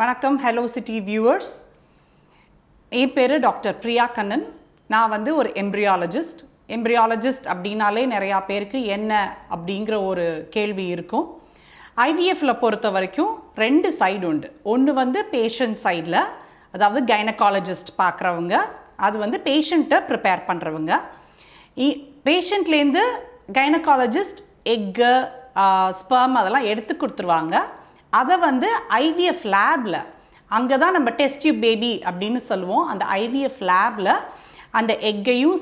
வணக்கம் hello city viewers. என் பேர் doctor Priya Kannan. நான் வந்து ஒரு எம்ப்ரியாலஜிஸ்ட் அப்படின்னாலே நிறையா பேருக்கு என்ன அப்படிங்கிற ஒரு கேள்வி இருக்கும். ஐவிஎஃப்பில் பொறுத்த வரைக்கும் ரெண்டு சைடு உண்டு. ஒன்று வந்து பேஷண்ட் சைடில், அதாவது கைனகாலஜிஸ்ட் பார்க்குறவங்க, அது வந்து பேஷண்ட்டை ப்ரிப்பேர் பண்ணுறவங்க. பேஷண்ட்லேருந்து கைனகாலஜிஸ்ட் எக்கு ஸ்பெர்ம் அதெல்லாம் எடுத்து கொடுத்துருவாங்க. அதை வந்து ஐவிஎஃப் லேபில், அங்கே தான் நம்ம டெஸ்ட் டியூப் பேபி அப்படின்னு சொல்லுவோம், அந்த ஐவிஎஃப் லேபில் அந்த எக்கையும்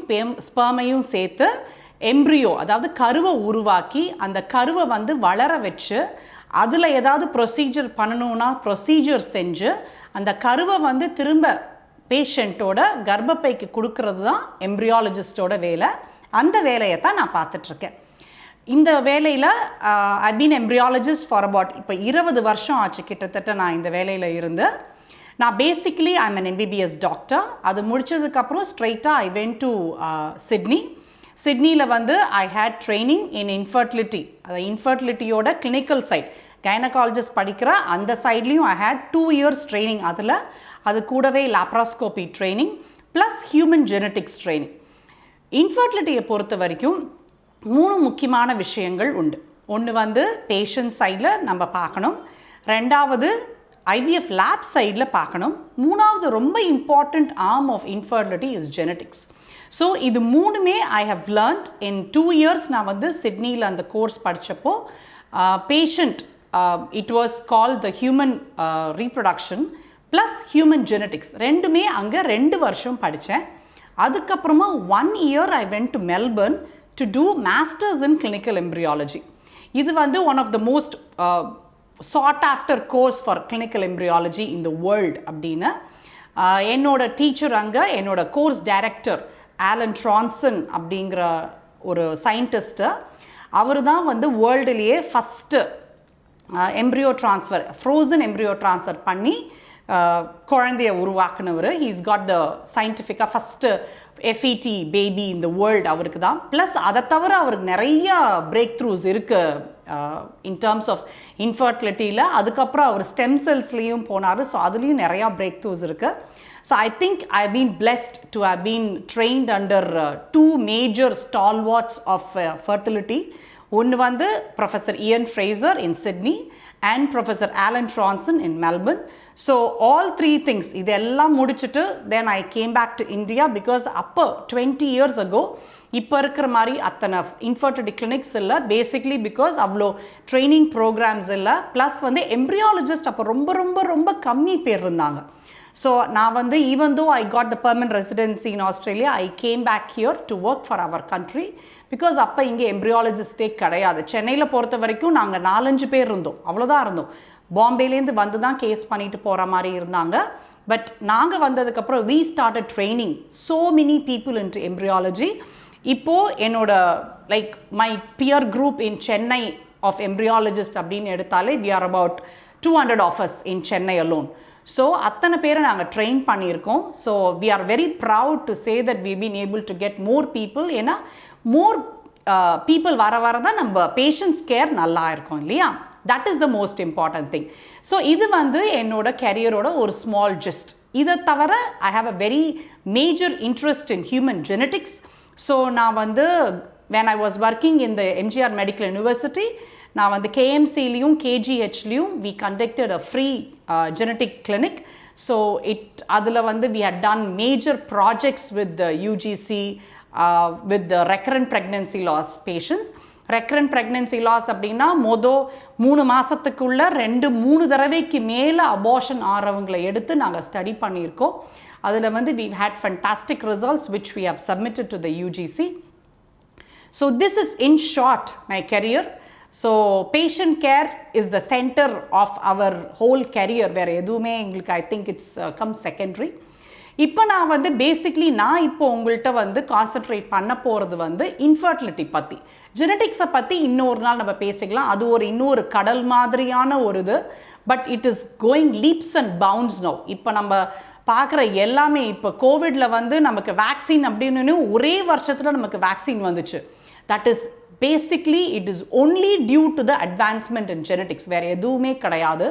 ஸ்பெர்மையும் சேர்த்து எம்ப்ரியோ, அதாவது கருவை உருவாக்கி அந்த கருவை வந்து வளர வச்சு அதில் ஏதாவது ப்ரொசீஜர் பண்ணணுன்னா ப்ரொசீஜர் செஞ்சு அந்த கருவை வந்து திரும்ப பேஷண்ட்டோட கர்ப்பப்பைக்கு கொடுக்கறது தான் எம்ப்ரியாலஜிஸ்டோட வேலை. அந்த வேலையை தான் நான் பார்த்துட்ருக்கேன். இந்த வேலையில் I been embryologist for about இப்போ 20 வருஷம் ஆச்சு கிட்டத்தட்ட நான் இந்த வேலையில் இருந்து. நான் basically I am an MBBS doctor. அது முடித்ததுக்கப்புறம் ஸ்ட்ரைட்டாக ஐ வென்ட் டு சிட்னியில் வந்து ஐ ஹேட் ட்ரைனிங் இன் இன்ஃபர்டிலிட்டி. அது இன்ஃபர்டிலிட்டியோட கிளினிக்கல் சைட், கைனகாலஜிஸ்ட் படிக்கிற அந்த சைட்லேயும் ஐ ஹேட் 2 years ட்ரைனிங். அது கூடவே laparoscopy training plus human genetics training. இன்ஃபர்டிலிட்டியை பொறுத்த வரைக்கும் 3 முக்கியமான விஷயங்கள் உண்டு. ஒன்று வந்து பேஷண்ட் சைடில் நம்ம பார்க்கணும், ரெண்டாவது ஐவிஎஃப் லேப் சைடில் பார்க்கணும், மூணாவது ரொம்ப important arm of infertility is genetics. So இது மூணுமே I have learned in 2 years. நான் வந்து சிட்னியில் அந்த கோர்ஸ் படித்தப்போ patient it was call the human reproduction plus human genetics ரெண்டுமே அங்கே 2 வருஷம் படித்தேன். அதுக்கப்புறமா 1 year I went to Melbourne to do masters in clinical embryology. இது வந்து one of the most sought after course for clinical embryology in the world அப்படின்னு என்னோட teacher அங்கே, என்னோட கோர்ஸ் டைரக்டர் ஆலன் ட்ரான்சன் அப்படிங்கிற ஒரு சயின்டிஸ்ட்டு, அவர் தான் வந்து வேர்ல்டுலேயே first embryo transfer, frozen embryo transfer பண்ணி குழந்தைய உருவாக்குனவர். ஹீஸ் காட் த சயின்டிஃபிக்காக ஃபஸ்ட்டு எஃப்இடி பேபி இந்த வேர்ல்டு அவருக்கு தான். ப்ளஸ் அதை தவிர அவருக்கு நிறையா பிரேக் த்ரூஸ் இருக்குது இன் டேர்ம்ஸ் ஆஃப் இன்ஃபர்டிலிட்டியில். அதுக்கப்புறம் அவர் ஸ்டெம் செல்ஸ்லேயும் போனார். ஸோ அதுலேயும் நிறையா பிரேக் த்ரூஸ் இருக்குது. So I think I have been blessed to have been trained under 2 major stalwarts of fertility. ஒன்று வந்து professor Ian Fraser in Sydney and Professor Alan Tronson in Melbourne. So all 3 things இதெல்லாம் முடிச்சுட்டு then I came back to India because அப்போ 20 years ago இப்போ இருக்கிற மாதிரி அத்தனை infertility clinics இல்லை. பேசிக்லி பிகாஸ் அவ்வளோ ட்ரைனிங் ப்ரோக்ராம்ஸ் இல்லை. ப்ளஸ் வந்து எம்ப்ரியாலஜிஸ்ட் அப்போ ரொம்ப ரொம்ப ரொம்ப கம்மி பேர் இருந்தாங்க. ஸோ நான் வந்து even though I got the permanent residency in Australia, I came back here to work for our country because அப்போ இங்கே எம்ப்ரியாலஜிஸ்டே கிடையாது. சென்னையில் பொறுத்த வரைக்கும் நாங்கள் 4-5 பேர் இருந்தோம், அவ்வளோதான் இருந்தோம். பாம்பேலேருந்து வந்து தான் கேஸ் பண்ணிட்டு போகிற மாதிரி இருந்தாங்க. பட் நாங்கள் வந்ததுக்கப்புறம் we started training so many people into embryology. இப்போது என்னோட like my peer group in Chennai of embryologists அப்படின்னு எடுத்தாலே we are about 200 of us in Chennai alone. So அத்தனை பேரை நாங்கள் ட்ரெயின் பண்ணியிருக்கோம். So we are very proud to say that we been able to get more people. ஏன்னா more people வர தான் நம்ம பேஷண்ட்ஸ் கேர் நல்லா இருக்கும் இல்லையா? That is the most important thing. So இது வந்து என்னோட கெரியரோட ஒரு ஸ்மால் ஜிஸ்ட். இதை தவிர I have a very major interest in human genetics. So நான் வந்து when I was working in the MGR Medical University, நான் வந்து KMCலையும் KGHலையும் we conducted a free genetic clinic. So அதில் வந்து we had done major projects with the UGC with the recurrent pregnancy loss patients. recurrent pregnancy loss அப்படின்னா 3 மாதத்துக்குள்ள 2-3 தடவைக்கு மேலே abortion ஆகிறவங்களை எடுத்து நாங்கள் ஸ்டடி பண்ணியிருக்கோம். அதில் வந்து we had fantastic results which we have submitted to the UGC. So this is in short my career. So patient care is the center of our whole career. வேறு எதுவுமே எங்களுக்கு I think it's come secondary. இப்போ நான் வந்து basically நான் இப்போ உங்கள்கிட்ட வந்து கான்சன்ட்ரேட் பண்ண போகிறது வந்து இன்ஃபர்டிலிட்டி பற்றி. ஜெனட்டிக்ஸை பற்றி இன்னொரு நாள் நம்ம பேசிக்கலாம். அது இன்னொரு கடல் மாதிரியான ஒரு இது. But it is going leaps and bounds no. இப்போ நம்ம பார்க்குற எல்லாமே, இப்போ கோவிடில் வந்து நமக்கு வேக்சின் அப்படின்னு ஒரே வருஷத்தில் நமக்கு வேக்சின் வந்துச்சு. That is basically it is only due to the advancement in genetics. வேறு எதுவுமே கிடையாது.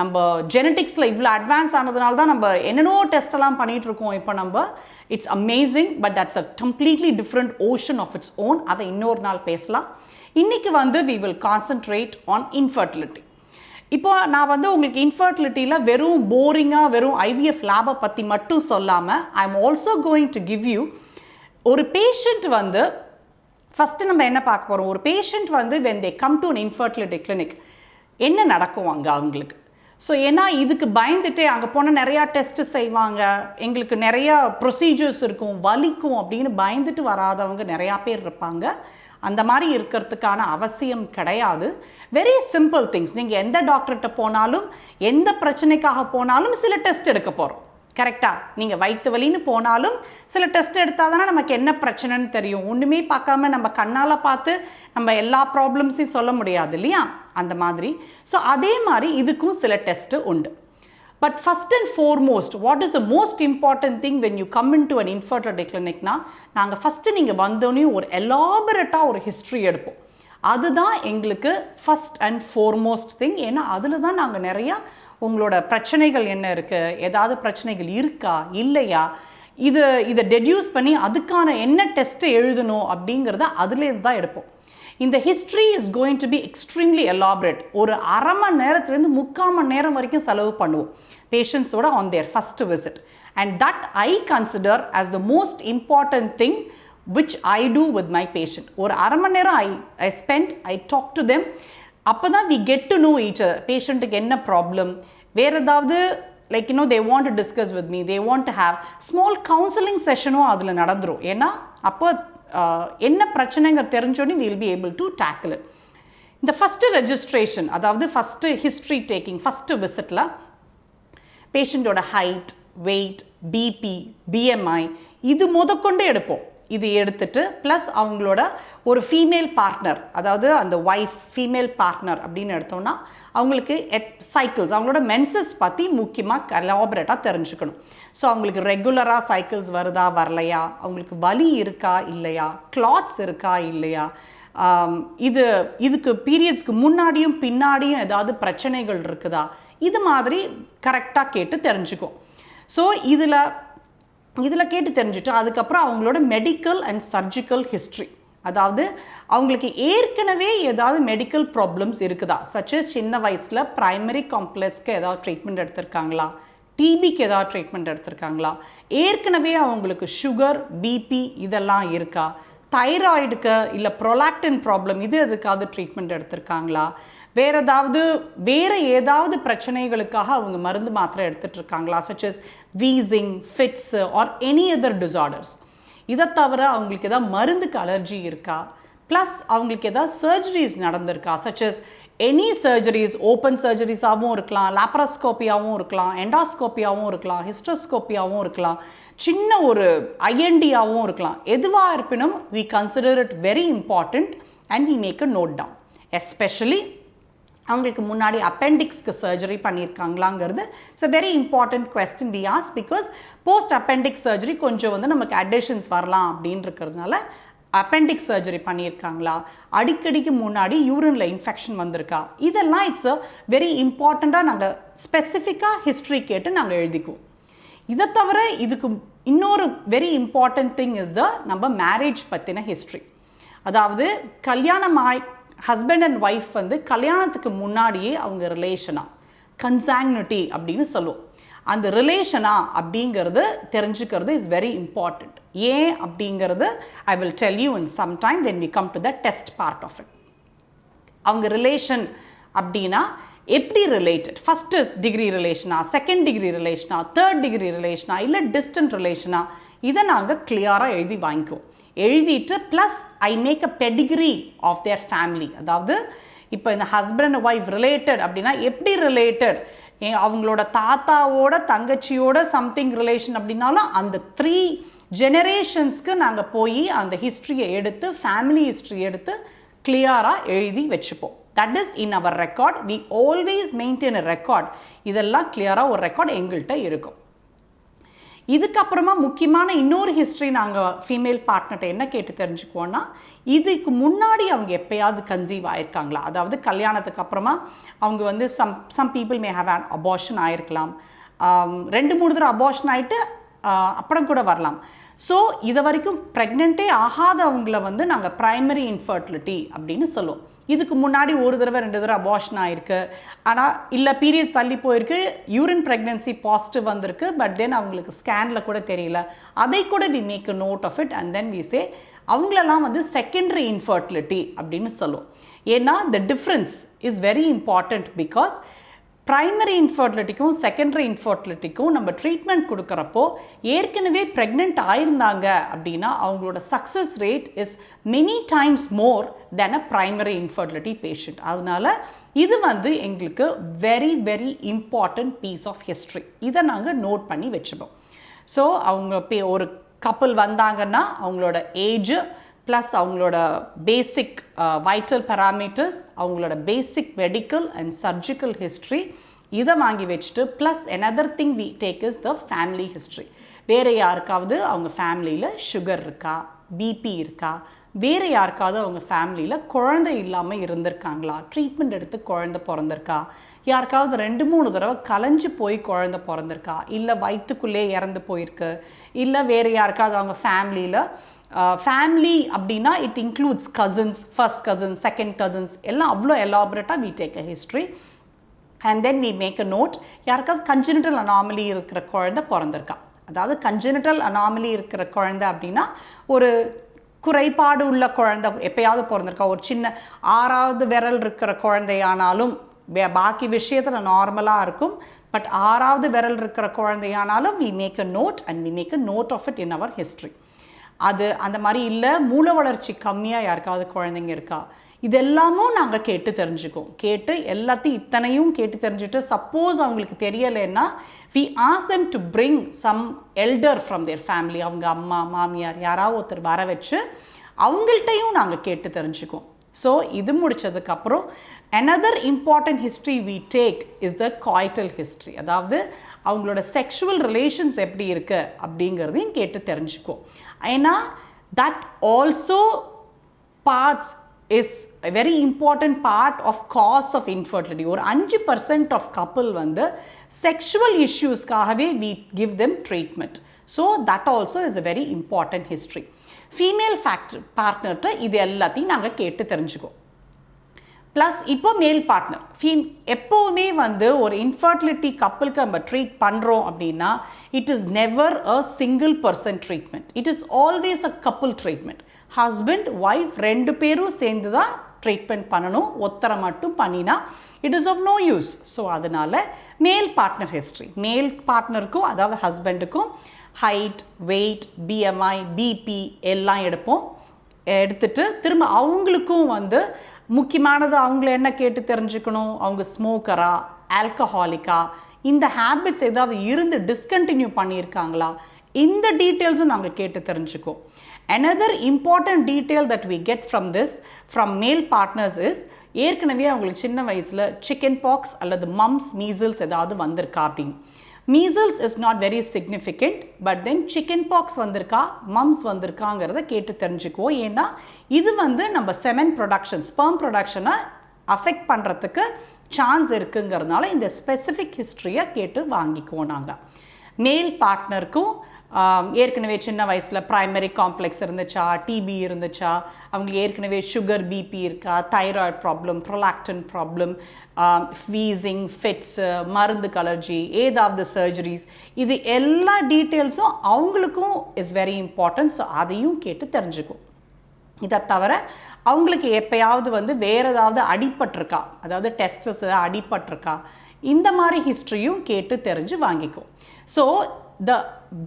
நம்ம ஜெனட்டிக்ஸில் இவ்வளோ அட்வான்ஸ் ஆனதுனால தான் நம்ம என்னென்னோ டெஸ்ட்டெல்லாம் பண்ணிகிட்ருக்கோம் இப்போ நம்ம. It's amazing, but that's a completely different ocean of its own. அதை இன்னொரு நாள் பேசலாம். இன்றைக்கி we will concentrate on infertility. இப்போ நான் உங்களுக்கு இன்ஃபர்டிலிட்டியில் வெறும் போரிங்காக வெறும் ஐவிஎஃப் லேபை பற்றி மட்டும் சொல்லாமல் I am also going to give you ஒரு பேஷண்ட் ஃபஸ்ட்டு நம்ம என்ன பார்க்க போகிறோம். ஒரு patient when they come to an infertility clinic என்ன நடக்கும் அங்கே அவங்களுக்கு. ஸோ ஏன்னா இதுக்கு பயந்துட்டே அங்கே போனால் நிறையா டெஸ்ட்டு செய்வாங்க, எங்களுக்கு நிறையா ப்ரொசீஜர்ஸ் இருக்கும், வலிக்கும் அப்படின்னு பயந்துட்டு வராதவங்க நிறையா பேர் இருப்பாங்க. அந்த மாதிரி இருக்கிறதுக்கான அவசியம் கிடையாது. Very simple things. நீங்கள் எந்த டாக்டர்கிட்ட போனாலும் எந்த பிரச்சனைக்காக போனாலும் சில டெஸ்ட் எடுக்க போகிறோம். கரெக்டாக நீங்கள் வயிற்று வலின்னு போனாலும் சில டெஸ்ட் எடுத்தால் தானே நமக்கு என்ன பிரச்சனைன்னு தெரியும். ஒன்றுமே பார்க்காம நம்ம கண்ணால் பார்த்து நம்ம எல்லா ப்ராப்ளம்ஸையும் சொல்ல முடியாது இல்லையா, அந்த மாதிரி. ஸோ அதே மாதிரி இதுக்கும் சில டெஸ்ட்டு உண்டு. But first and foremost, what is the most important thing when you come into an infertility clinic na, நாங்கள் ஃபஸ்ட்டு நீங்கள் வந்தோடனே ஒரு எலாபரேட்டாக ஒரு ஹிஸ்ட்ரி எடுப்போம். அதுதான் எங்களுக்கு ஃபஸ்ட் அண்ட் ஃபோர்மோஸ்ட் திங். ஏன்னா அதில் தான் நாங்கள் நிறையா உங்களோட பிரச்சனைகள் என்ன இருக்குது, ஏதாவது பிரச்சனைகள் இருக்கா இல்லையா, இதை டெடியூஸ் பண்ணி அதுக்கான என்ன டெஸ்ட்டை எழுதணும் அப்படிங்கிறத அதுலேருந்து தான் எடுப்போம். இந்த history is going to be extremely elaborate. ஒரு அரை மணி நேரத்துலேருந்து 3/4 மணி நேரம் வரைக்கும் செலவு பண்ணுவோம் பேஷண்ட்ஸோட on their first visit. And that I consider as the most important thing which I do with my patient. ஒரு அரை மணி நேரம் I talk to them. அப்போ தான் we get to know each other. பேஷண்ட்டுக்கு என்ன ப்ராப்ளம், வேறு ஏதாவது they want to discuss with me, they want to have small counseling session-ம் அதில் நடந்துரும். ஏன்னா அப்போ என்ன பிரச்சனைங்க தெரிஞ்சோன்னே we will be able to tackle it. இந்த ஃபஸ்ட்டு ரெஜிஸ்ட்ரேஷன், அதாவது ஃபஸ்ட்டு ஹிஸ்ட்ரி டேக்கிங், ஃபஸ்ட்டு விசிட்டில் பேஷண்ட்டோட ஹைட், வெயிட், பிபி, பிஎம்ஐ இது முதற்கொண்டு எடுப்போம். இது எடுத்துட்டு ப்ளஸ் அவங்களோட ஒரு ஃபீமேல் பார்ட்னர், அதாவது அந்த ஒய்ஃப் ஃபீமேல் பார்ட்னர் அப்படின்னு எடுத்தோம்னா அவங்களுக்கு சைக்கிள்ஸ், அவங்களோட மென்சஸ் பற்றி முக்கியமாக எலாபரேட்டாக தெரிஞ்சுக்கணும். ஸோ அவங்களுக்கு ரெகுலராக சைக்கிள்ஸ் வருதா வரலையா, அவங்களுக்கு வலி இருக்கா இல்லையா, கிளாத்ஸ் இருக்கா இல்லையா, இதுக்கு பீரியட்ஸ்க்கு முன்னாடியும் பின்னாடியும் ஏதாவது பிரச்சனைகள் இருக்குதா, இது மாதிரி கரெக்டாக கேட்டு தெரிஞ்சுக்கும். ஸோ இதில் கேட்டு தெரிஞ்சுட்டு அதுக்கப்புறம் அவங்களோட மெடிக்கல் அண்ட் சர்ஜிக்கல் ஹிஸ்ட்ரி, அதாவது அவங்களுக்கு ஏற்கனவே ஏதாவது மெடிக்கல் ப்ராப்ளம்ஸ் இருக்குதா, சச்சஸ் சின்ன வயசில் ப்ரைமரி காம்ப்ளெக்ஸ்க்கு ஏதாவது ட்ரீட்மெண்ட் எடுத்திருக்காங்களா, டிபிக்கு ஏதாவது ட்ரீட்மெண்ட் எடுத்திருக்காங்களா, ஏற்கனவே அவங்களுக்கு சுகர், பிபி இதெல்லாம் இருக்கா, தைராய்டுக்கு இல்லை ப்ரொலாக்டின் ப்ராப்ளம் இது எதுக்காவது ட்ரீட்மெண்ட் எடுத்திருக்காங்களா, வேறு ஏதாவது பிரச்சனைகளுக்காக அவங்க மருந்து மாத்திரை எடுத்துகிட்டு இருக்காங்களா, such as wheezing, fits or any other disorders. இதை தவிர அவங்களுக்கு ஏதாவது மருந்துக்கு அலர்ஜி இருக்கா, ப்ளஸ் அவங்களுக்கு ஏதாவது சர்ஜரிஸ் நடந்திருக்கா, சச்சஸ் எனி சர்ஜரிஸ், ஓப்பன் சர்ஜரிஸாகவும் இருக்கலாம், லாப்ராஸ்கோப்பியாகவும் இருக்கலாம், எண்டாஸ்கோப்பியாகவும் இருக்கலாம், ஹிஸ்டோஸ்கோப்பியாகவும் இருக்கலாம், சின்ன ஒரு ஐஎன்டியாகவும் இருக்கலாம். எதுவாக இருப்பினும் we consider it very important and we make a note down. Especially அவங்களுக்கு முன்னாடி அப்பெண்டிக்ஸ்க்கு சர்ஜரி பண்ணியிருக்காங்களாங்கிறது it's a very important question we ask. Because post appendix surgery கொஞ்சம் நமக்கு அடிஷன்ஸ் வரலாம் அப்படின்னு இருக்கிறதுனால அப்பெண்டிக்ஸ் சர்ஜரி பண்ணியிருக்காங்களா, அடிக்கடிக்கு முன்னாடி யூரினில் இன்ஃபெக்ஷன் வந்திருக்கா, இதெல்லாம் இட்ஸ் அ வெரி இம்பார்ட்டண்ட்டாக நாங்கள் ஸ்பெசிஃபிக்காக ஹிஸ்ட்ரி கேட்டு நாங்கள் எழுதிக்குவோம். இதை தவிர இதுக்கு இன்னொரு வெரி இம்பார்ட்டன்ட் திங் இஸ் நம்ம மேரேஜ் பற்றின ஹிஸ்ட்ரி. அதாவது கல்யாணமாய் ஹஸ்பண்ட் அண்ட் ஒய்ஃப் கல்யாணத்துக்கு முன்னாடியே அவங்க ரிலேஷனா, கன்சாங்னிட்டி அப்படின்னு சொல்லுவோம். அந்த ரிலேஷனா அப்படிங்கிறது தெரிஞ்சுக்கிறது இஸ் வெரி இம்பார்ட்டண்ட். ஏன் அப்படிங்கிறது I will tell you in some time when we come to the test part of it. அவங்க ரிலேஷன் அப்படின்னா எப்படி ரிலேட்டட், ஃபஸ்ட்டு டிகிரி ரிலேஷனா, செகண்ட் டிகிரி ரிலேஷனா, தேர்ட் டிகிரி ரிலேஷனா, இல்லை டிஸ்டன்ட் ரிலேஷனா, இதை நாங்கள் கிளியராக எழுதி வாங்கிக்குவோம். எழுதிட்டு plus I make a pedigree of their family. அதாவது இப்போ இந்த ஹஸ்பண்ட் அண்ட் ஒய்ஃப் ரிலேட்டட் அப்படின்னா எப்படி ரிலேட்டட், அவங்களோட தாத்தாவோட தங்கச்சியோட சம்திங் ரிலேஷன் அப்படின்னாலும் அந்த 3 ஜெனரேஷன்ஸ்க்கு நாங்கள் போய் அந்த ஹிஸ்ட்ரியை எடுத்து, ஃபேமிலி ஹிஸ்ட்ரி எடுத்து கிளியராக எழுதி வச்சுப்போம். That is in our record. We always maintain a record. இதெல்லாம் கிளியராக ஒரு ரெக்கார்ட் எங்கள்கிட்ட இருக்கும். இதுக்கப்புறமா முக்கியமான இன்னொரு ஹிஸ்ட்ரி நாங்கள் ஃபீமேல் பார்ட்னர்கிட்ட என்ன கேட்டு தெரிஞ்சுக்குவோன்னா, இதுக்கு முன்னாடி அவங்க எப்பயாவது கன்சீவ் ஆயிருக்காங்களா, அதாவது கல்யாணத்துக்கு அப்புறமா அவங்க வந்து some people may have an abortion ஆயிருக்கலாம், 2-3 தடவை அபார்ஷன் ஆகிட்டு அப்புறம் கூட வரலாம். ஸோ இது வரைக்கும் ப்ரெக்னென்ட்டே ஆகாதவங்கள வந்து நாங்கள் ப்ரைமரி இன்ஃபர்டிலிட்டி அப்படின்னு சொல்லுவோம். இதுக்கு முன்னாடி 1 தடவை 2 தடவை அபார்ஷன் ஆயிருக்கு, ஆனால் இல்லை பீரியட்ஸ் தள்ளி போயிருக்கு, யூரின் ப்ரெக்னென்சி பாசிட்டிவ் வந்திருக்கு, பட் தென் அவங்களுக்கு ஸ்கேனில் கூட தெரியல, அதை கூட we make a note of it and then we say அவங்களெல்லாம் வந்து செகண்டரி இன்ஃபர்டிலிட்டி அப்படின்னு சொல்லுவோம். ஏன்னா the difference is very important. Because primary இன்ஃபர்டிலிட்டிக்கும் செகண்டரி இன்ஃபர்டிலிட்டிக்கும் நம்ம ட்ரீட்மெண்ட் கொடுக்குறப்போ ஏற்கனவே ப்ரெக்னென்ட் ஆயிருந்தாங்க அப்படின்னா அவங்களோட success rate is many times more than a primary infertility patient. அதனால இது வந்து எங்களுக்கு very very important piece of history. இதை நாங்கள் நோட் பண்ணி வச்சுப்போம். ஸோ அவங்க ஒரு கப்பல் வந்தாங்கன்னா அவங்களோட ஏஜ் ப்ளஸ் அவங்களோட பேசிக் வைட்டல் பேராமீட்டர்ஸ், அவங்களோட basic medical and surgical history இதை வாங்கி வச்சுட்டு plus another thing we take is the family history. வேறு யாருக்காவது அவங்க ஃபேமிலியில் சுகர் இருக்கா, பிபி இருக்கா, வேறு யாருக்காவது அவங்க ஃபேமிலியில் குழந்தை இல்லாமல் இருந்திருக்காங்களா, ட்ரீட்மெண்ட் எடுத்து குழந்தை பிறந்திருக்கா, யாருக்காவது 2-3 தடவை கலைஞ்சு போய் குழந்தை பிறந்திருக்கா, இல்லை வயிற்றுக்குள்ளே இறந்து போயிருக்கு, இல்லை வேறு யாருக்காவது அவங்க ஃபேமிலியில் ஃபேமிலி அப்படின்னா it includes cousins, first cousins, second cousins எல்லாம் அவ்வளோ எலாபரேட்டாக we take a history and then we make a note. யாருக்காவது கன்ஜெனிட்டல் அனாமலி இருக்கிற குழந்தை பிறந்திருக்கா, அதாவது கன்ஜெனிட்டல் அனாமலி இருக்கிற குழந்தை அப்படின்னா ஒரு குறைபாடு உள்ள குழந்தை எப்பயாவது பிறந்திருக்கா, ஒரு சின்ன 6வது விரல் இருக்கிற குழந்தையானாலும் பாக்கி விஷயத்தில் நார்மலாக இருக்கும், பட் 6வது விரல் இருக்கிற குழந்தையானாலும் we make a note and we make a note of it in our history. அது அந்த மாதிரி இல்லை மூளை வளர்ச்சி கம்மியாக யாருக்காவது குழந்தைங்க இருக்கா, இதெல்லாமும் நாங்கள் கேட்டு தெரிஞ்சுக்குவோம். கேட்டு எல்லாத்தையும் இத்தனையும் கேட்டு தெரிஞ்சுட்டு சப்போஸ் அவங்களுக்கு தெரியலைன்னா we ask them to bring some elder from their family, அவங்க அம்மா மாமியார் யாராவது ஒருத்தர் வர வச்சு அவங்கள்ட்டையும் நாங்கள் கேட்டு தெரிஞ்சுக்குவோம். ஸோ இது முடித்ததுக்கப்புறம் another important history we take is the coital history, அதாவது அவங்களோட செக்ஷுவல் ரிலேஷன்ஸ் எப்படி இருக்குது அப்படிங்கிறதையும் கேட்டு தெரிஞ்சுக்குவோம். ஏன்னா that also parts is a very important part of cause of infertility. ஒரு 5% of couple வந்து sexual issuesக்காகவே we give them treatment. So that also is a very important history. Female partnerட்ட இது எல்லாத்தையும் நாங்கள் கேட்டு தெரிஞ்சுக்குவோம். ப்ளஸ் இப்போ மேல் பார்ட்னர் எப்போவுமே வந்து ஒரு இன்ஃபர்டிலிட்டி கப்பலுக்கு நம்ம ட்ரீட் பண்ணுறோம் அப்படின்னா it is never a single person treatment, it is always a couple treatment. Husband wife 2 பேரும் சேர்ந்து தான் ட்ரீட்மெண்ட் பண்ணணும், ஒத்தரை மட்டும் பண்ணினா it is of no use. So அதனால் மேல் பார்ட்னர் ஹிஸ்ட்ரி, மேல் பார்ட்னருக்கும் அதாவது ஹஸ்பண்டுக்கும் ஹைட், வெயிட், பிஎம்ஐ, பிபி எல்லாம் எடுப்போம். எடுத்துட்டு திரும்ப அவங்களுக்கும் வந்து முக்கியமானது அவங்கள என்ன கேட்டு தெரிஞ்சுக்கணும், அவங்க ஸ்மோக்கரா, ஆல்கஹாலிக்கா, இந்த ஹேபிட்ஸ் ஏதாவது இருந்து டிஸ்கண்டினியூ பண்ணியிருக்காங்களா, இந்த டீட்டெயில்ஸும் நாங்கள் கேட்டு தெரிஞ்சுக்குவோம். another important detail that we get from this from male partners is ஏற்கனவே அவங்களுக்கு சின்ன வயசில் சிக்கன் பாக்ஸ் அல்லது மம்ஸ் மீசல்ஸ் ஏதாவது வந்திருக்கா அப்படின்னு. Measles is not very significant, but then chicken box வந்திருக்கா, மம்ஸ் வந்திருக்காங்கிறத கேட்டு தெரிஞ்சுக்குவோம். ஏன்னா இது வந்து நம்ம செமன் ப்ரொடக்ஷன், ஸ்பெர்ம் ப்ரொடக்ஷனை அஃபெக்ட் பண்ணுறதுக்கு சான்ஸ் இருக்குங்கிறதுனால இந்த ஸ்பெசிஃபிக் ஹிஸ்ட்ரியை கேட்டு வாங்கிக்குவோம் நாங்கள். மேல் பார்ட்னருக்கும் ஏற்கனவே சின்ன வயசில் ப்ரைமரி காம்ப்ளெக்ஸ் இருந்துச்சா, டிபி இருந்துச்சா, அவங்களுக்கு ஏற்கனவே சுகர், பிபி இருக்கா, thyroid problem, prolactin problem, wheezing, fits, மருந்து அலர்ஜி, ஏதாவது சர்ஜரிஸ், இது எல்லா டீட்டெயில்ஸும் அவங்களுக்கும் இஸ் வெரி இம்பார்ட்டன்ட். ஸோ அதையும் கேட்டு தெரிஞ்சுக்கும். இதை தவிர அவங்களுக்கு எப்பயாவது வந்து வேறு ஏதாவது அடிபட்டிருக்கா, அதாவது டெஸ்டஸ் ஏதாவது அடிபட்டிருக்கா, இந்த மாதிரி ஹிஸ்ட்ரியும் கேட்டு தெரிஞ்சு வாங்கிக்கும். ஸோ த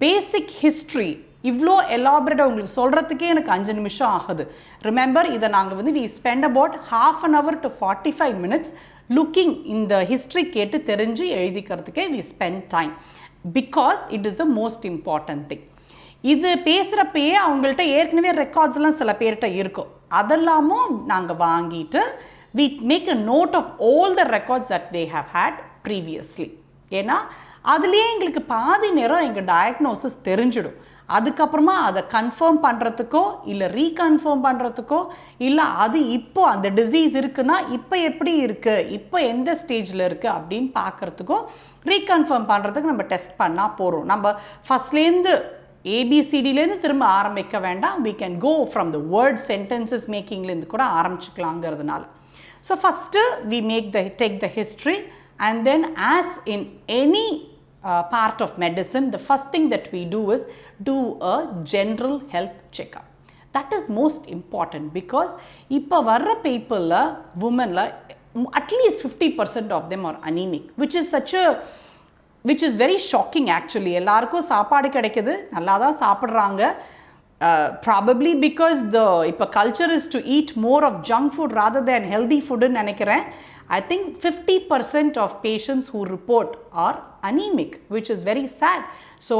பேசிக் ஹிஸ்ட்ரி இவ்வளோ எலாபரேட்டாக உங்களுக்கு சொல்கிறதுக்கே எனக்கு 5 நிமிஷம் ஆகுது. ரிமெம்பர், இதை நாங்கள் வந்து we spend about half an hour to 45 minutes looking இந்த ஹிஸ்ட்ரி கேட்டு தெரிஞ்சு எழுதிக்கிறதுக்கே we spend time because it is the most important thing. இது பேசுகிறப்பயே அவங்கள்ட்ட ஏற்கனவே ரெக்கார்ட்ஸ்லாம் சில பேர்கிட்ட இருக்கும், அதெல்லாமும் நாங்கள் வாங்கிட்டு we make a note of all the records that they have had previously. ஏன்னா அதுலேயே எங்களுக்கு பாதி நேரம் எங்கள் டயக்னோசிஸ் தெரிஞ்சிடும். அதுக்கப்புறமா அதை கன்ஃபார்ம் பண்ணுறதுக்கோ இல்லை ரீகன்ஃபார்ம் பண்ணுறதுக்கோ இல்லை அது இப்போ அந்த டிசீஸ் இருக்குன்னா இப்போ எப்படி இருக்குது, இப்போ எந்த ஸ்டேஜில் இருக்குது அப்படின்னு பார்க்குறதுக்கோ ரீகன்ஃபார்ம் பண்ணுறதுக்கு நம்ம டெஸ்ட் பண்ணால் போகிறோம். நம்ம ஃபஸ்ட்லேருந்து ஏபிசிடிலேருந்து திரும்ப ஆரம்பிக்க வேண்டாம். we can go from the word sentences makingலேருந்து கூட ஆரம்பிச்சுக்கலாங்கிறதுனால. So first we take the history, and then as in any part of medicine, the first thing that we do is do a general health checkup. That is most important because இப்போ வர்ற பீப்புளில் womenல at least 50% of them are anemic, which is very shocking actually. எல்லாருக்கும் சாப்பாடு கிடைக்குது, நல்லா தான் சாப்பிட்றாங்க. Probably because இப்போ culture is to eat more of junk food rather than healthy food ன்னு நினைக்கிறேன். I think 50% of patients who report are anemic, which is very sad. So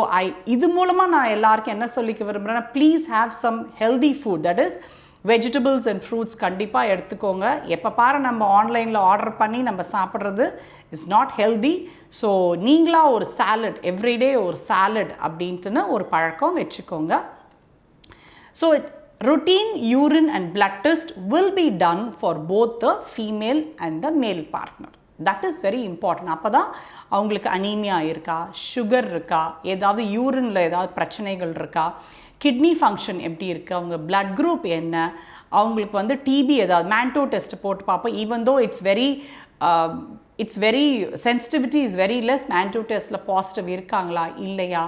இது மூலமாக நான் எல்லாருக்கும் என்ன சொல்லிக்க விரும்புகிறேன்னா, please have some healthy food, that is vegetables and fruits கண்டிப்பாக எடுத்துக்கோங்க. எப்போ பாரு நம்ம ஆன்லைனில் ஆர்டர் பண்ணி நம்ம சாப்பிட்றது இஸ் நாட் ஹெல்தி. ஸோ நீங்களாக ஒரு சாலட், எவ்ரிடே ஒரு சாலட் அப்படின்ட்டுன்னு ஒரு பழக்கம் வச்சுக்கோங்க. So routine urine and blood test will be done for both the female and the male partner. That is very important. அப்போ தான் அவங்களுக்கு அனீமியா இருக்கா, சுகர் இருக்கா, ஏதாவது யூரினில் ஏதாவது பிரச்சனைகள் இருக்கா, கிட்னி ஃபங்க்ஷன் எப்படி இருக்குது, அவங்க பிளட் குரூப் என்ன, அவங்களுக்கு வந்து டிபி ஏதாவது மேண்டோ டெஸ்ட் போட்டு பார்ப்போம். Even though it's very sensitivity is very less, Mantoux டெஸ்ட்டில் பாசிட்டிவ் இருக்காங்களா இல்லையா.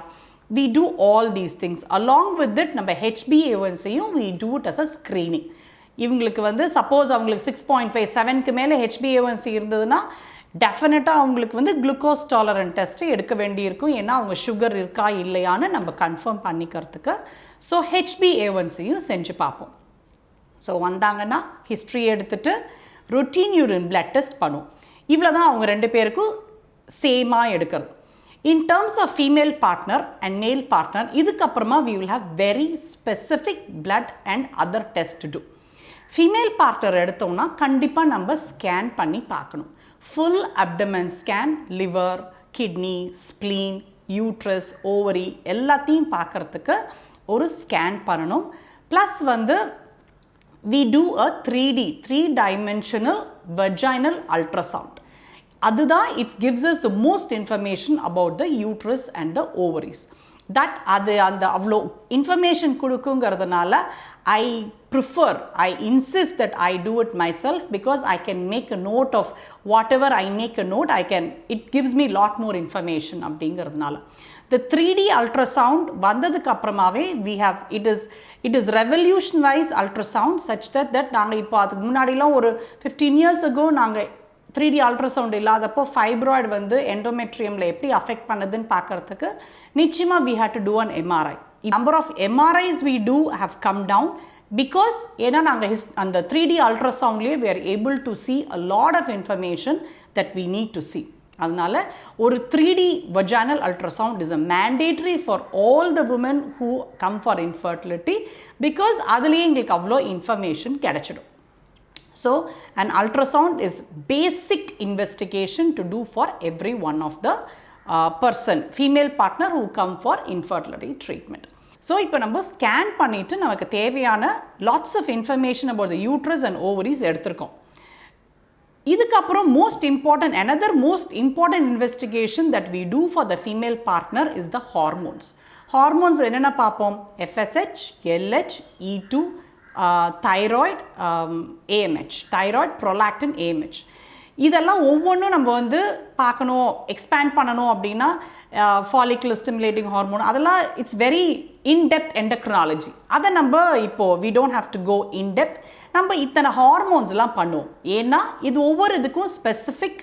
We do all these things. Along with it, நம்ம HbA1c-யும் we do it as a screening. இவங்களுக்கு வந்து சப்போஸ் அவங்களுக்கு 6.5 7க்கு மேலே HbA1c இருந்ததுன்னா டெஃபினட்டாக அவங்களுக்கு வந்து குளுக்கோஸ் டாலரன்ட் டெஸ்ட்டு எடுக்க வேண்டியிருக்கும். ஏன்னா அவங்க சுகர் இருக்கா இல்லையான்னு நம்ம கன்ஃபார்ம் பண்ணிக்கிறதுக்கு. ஸோ HbA1c-யும் செஞ்சு பார்ப்போம். ஸோ வந்தாங்கன்னா ஹிஸ்ட்ரி எடுத்துகிட்டு ரொட்டீன் யூரின் பிளட் டெஸ்ட் பண்ணுவோம். இவ்வளோ தான் அவங்க ரெண்டு பேருக்கும் சேமாக எடுக்கிறது. In terms of female partner and male partner, இதுக்கப்புறமா we will have very specific blood and other tests to do. Female partner எடுத்தோம்னா கண்டிப்பாக நம்ம ஸ்கேன் பண்ணி பார்க்கணும். Full abdomen scan, liver, kidney, spleen, uterus, ovary எல்லாத்தையும் பார்க்குறதுக்கு ஒரு ஸ்கேன் பண்ணணும். ப்ளஸ் வந்து we do a 3D 3-dimensional vaginal ultrasound. அதுதான் it gives us the most information about the uterus and the ovaries. அது அந்த அவ்வளோ information கொடுக்குங்கிறதுனால I insist that I do it myself because I can make a note of whatever I make a note, it gives me lot more information அப்படிங்கிறதுனால. The 3D ultrasound வந்ததுக்கு அப்புறமாவே it is revolutionized ultrasound such that நாங்கள் இப்போ அதுக்கு முன்னாடிலாம் ஒரு 15 years ago நாங்கள் 3D ultrasound இல்லாதப்போ fibroid வந்து எண்டோமெட்ரியமில் எப்படி அஃபெக்ட் பண்ணுதுன்னு பார்க்குறதுக்கு நிச்சயமாக we had to do an MRI. Number of MRIs we do have come down because ஏன்னா நாங்கள் அந்த 3D ultrasoundலேயே we are able to see a lot of information that we need to see. அதனால ஒரு 3D vaginal ultrasound is a mandatory for all the women who come for infertility because அதுலேயே எங்களுக்கு அவ்வளோ information கிடைச்சிடும். So an ultrasound is basic investigation to do for every one of the female partner who come for infertility treatment. So இப்போ நம்ம scan பண்ணிட்டு நமக்கு தேவையான lots of information about the uterus and ovaries எடுத்திருக்கோம். இதுக்கப்புறம் another most important investigation that we do for the female partner is the hormones. Hormones என்னென்ன பார்ப்போம்? FSH, LH, E2, thyroid, AMH, thyroid, prolactin, AMH. இதெல்லாம் ஒவ்வொன்றும் நம்ம வந்து பார்க்கணும், expand பண்ணணும் அப்படின்னா follicular stimulating hormone அதெல்லாம் இட்ஸ் வெரி இன்டெப்த் எண்டக்ரினாலஜி. அதை நம்ம இப்போது we don't have to go in depth. நம்ம இத்தனை ஹார்மோன்ஸ்லாம் பண்ணுவோம். ஏன்னா இது ஒவ்வொரு இதுக்கும் ஸ்பெசிஃபிக்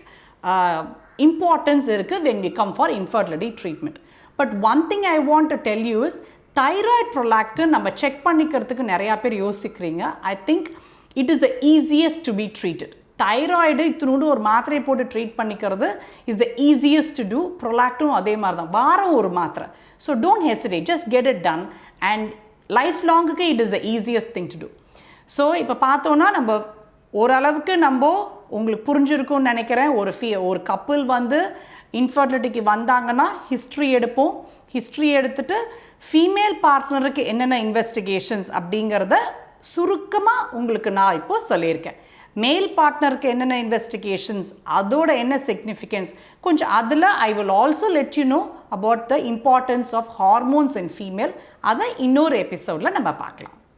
இம்பார்ட்டன்ஸ் இருக்குது when we come for infertility treatment. But one thing I want to tell you is thyroid prolactin நம்ம செக் பண்ணிக்கிறதுக்கு நிறையா பேர் யோசிக்கிறீங்க. I think it is the easiest to be treated. Thyroid இத்தினோடு ஒரு மாத்திரையை போட்டு ட்ரீட் பண்ணிக்கிறது is the easiest to do. ப்ரொலாக்டினும் அதே மாதிரி தான், வாரம் ஒரு மாத்திரை. So don't hesitate, just get it done and life லாங்குக்கு it is the easiest thing to do. So இப்போ பார்த்தோன்னா நம்ம ஓரளவுக்கு உங்களுக்கு புரிஞ்சிருக்கும்னு நினைக்கிறேன். ஒரு கப்புள் வந்து இன்ஃபர்டிலிட்டிக்கு வந்தாங்கன்னா ஹிஸ்ட்ரி எடுப்போம். ஹிஸ்ட்ரி எடுத்துட்டு ஃபீமேல் பார்ட்னருக்கு என்னென்ன இன்வெஸ்டிகேஷன்ஸ் அப்படிங்கிறத சுருக்கமாக உங்களுக்கு நான் இப்போது சொல்லியிருக்கேன். மேல் பார்ட்னருக்கு என்னென்ன இன்வெஸ்டிகேஷன்ஸ், அதோட என்ன சிக்னிஃபிகன்ஸ் கொஞ்சம் அதில் I will also let you know about the importance of hormones in female. அதை இன்னொரு எபிசோடில் நம்ம பார்க்கலாம்.